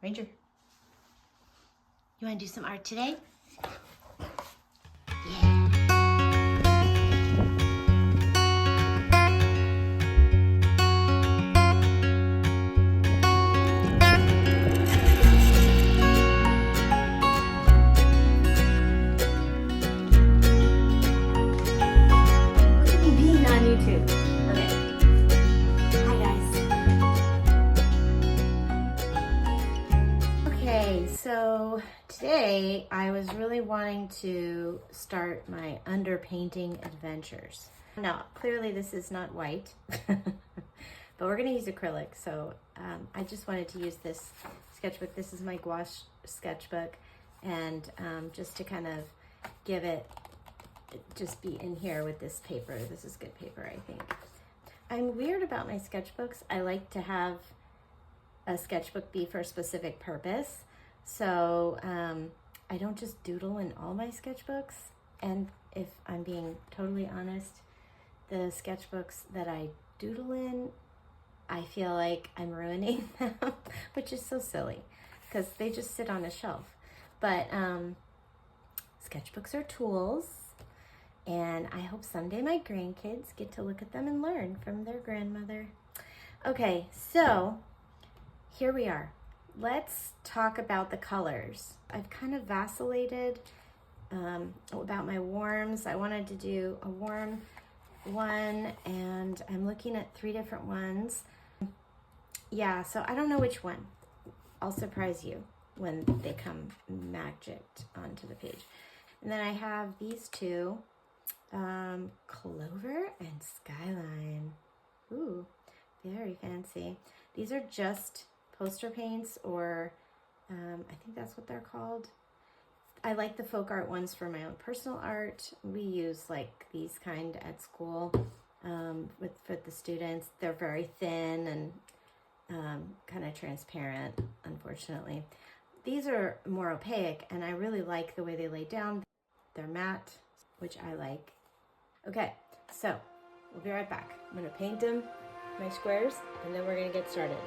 Ranger, you want to do some art today? Yeah. Look at me being on YouTube. Okay. Hi, guys. Okay, so today I was really wanting to start my underpainting adventures. Now, clearly this is not white, but we're going to use acrylic. So I just wanted to use this sketchbook. This is my gouache sketchbook, and just to kind of give it, just be in here with this paper. This is good paper, I think. I'm weird about my sketchbooks. I like to have a sketchbook be for a specific purpose. So I don't just doodle in all my sketchbooks. And if I'm being totally honest, the sketchbooks that I doodle in, I feel like I'm ruining them, which is so silly because they just sit on a shelf. But sketchbooks are tools, and I hope someday my grandkids get to look at them and learn from their grandmother. Okay, so here we are. Let's talk about the colors. I've kind of vacillated about my warms. I wanted to do a warm one, and I'm looking at 3 different ones. Yeah, so I don't know which one. I'll surprise you when they come magicked onto the page. And then I have these 2, Clover and Skyline. Ooh, very fancy. These are just poster paints, or I think that's what they're called. I like the folk art ones for my own personal art. We use like these kind at school with the students. They're very thin and kind of transparent, unfortunately. These are more opaque, and I really like the way they lay down. They're matte, which I like. Okay, so we'll be right back. I'm gonna paint them, my squares, and then we're gonna get started.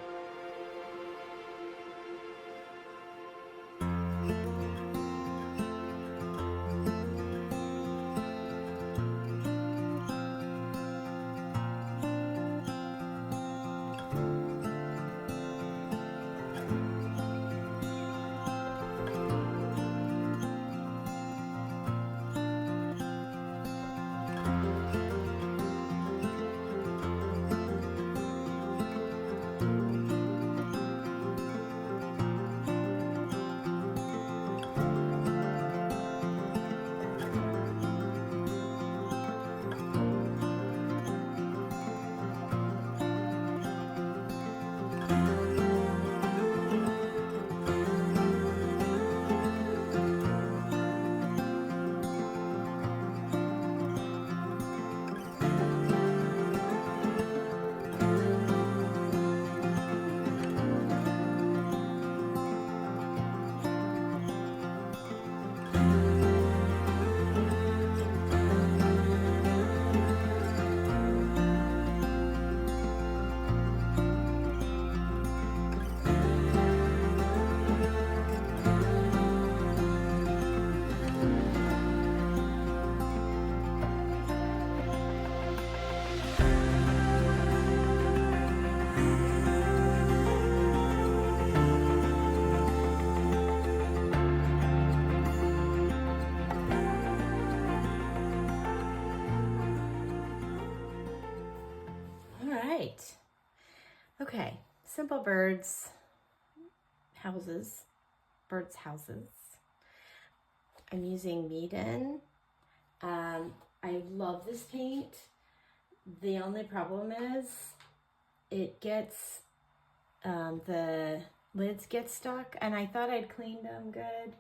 Okay, simple birds, houses, birds' houses. I'm using Meeden. I love this paint. The only problem is it gets, the lids get stuck, and I thought I'd cleaned them good,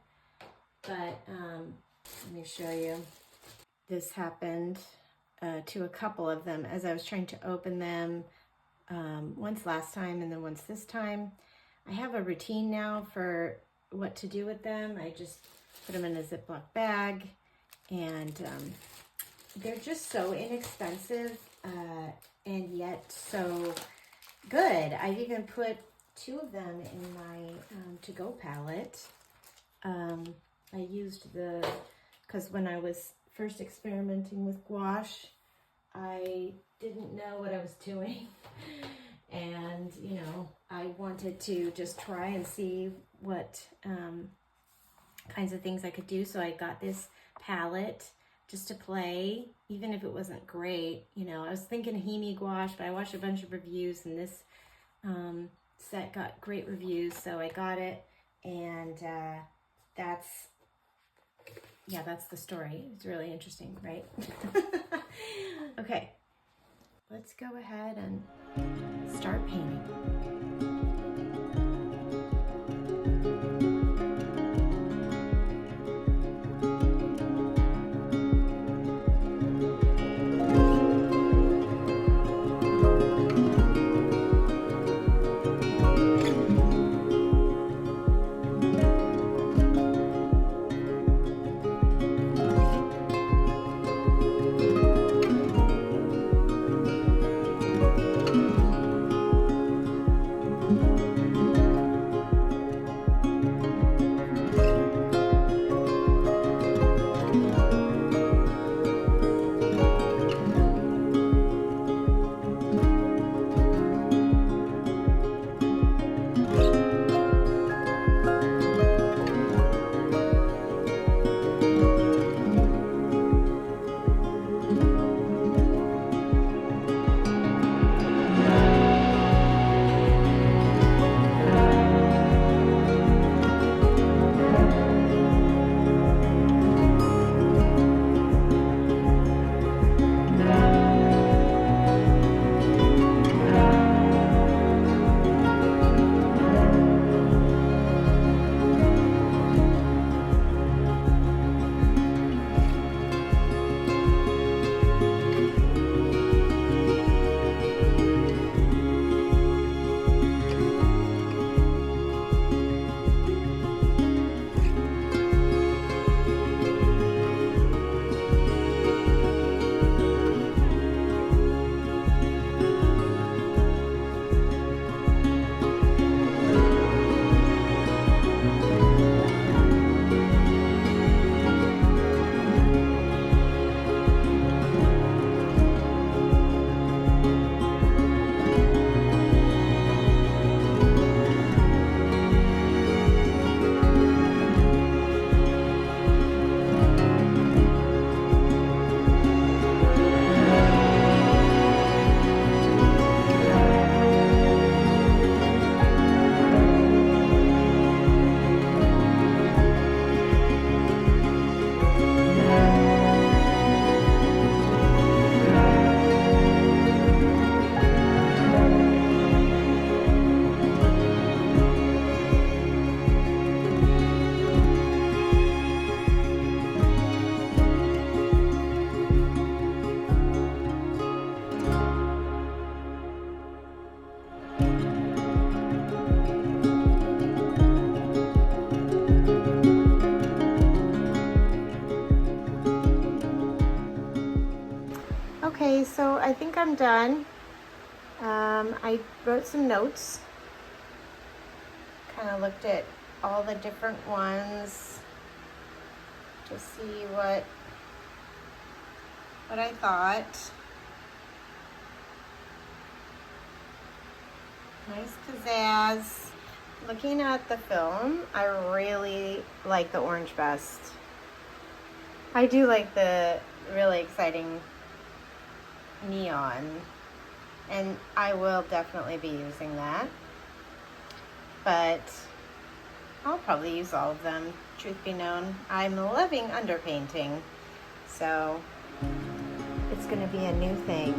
but let me show you. This happened to a couple of them as I was trying to open them. Once last time and then once this time. I have a routine now for what to do with them. I just put them in a Ziploc bag, and they're just so inexpensive and yet so good. I've even put 2 of them in my to-go palette. I used because when I was first experimenting with gouache, I didn't know what I was doing. And, you know, I wanted to just try and see what kinds of things I could do. So I got this palette just to play, even if it wasn't great. You know, I was thinking Meeden Gouache, but I watched a bunch of reviews, and this set got great reviews, so I got it. And that's the story. It's really interesting, right? Okay, let's go ahead and start painting. Okay, so I think I'm done. I wrote some notes, kind of looked at all the different ones to see what I thought. Nice pizzazz. Looking at the film, I really like the orange best. I do like the really exciting neon, and I will definitely be using that, but I'll probably use all of them, truth be known. I'm loving underpainting, so it's going to be a new thing.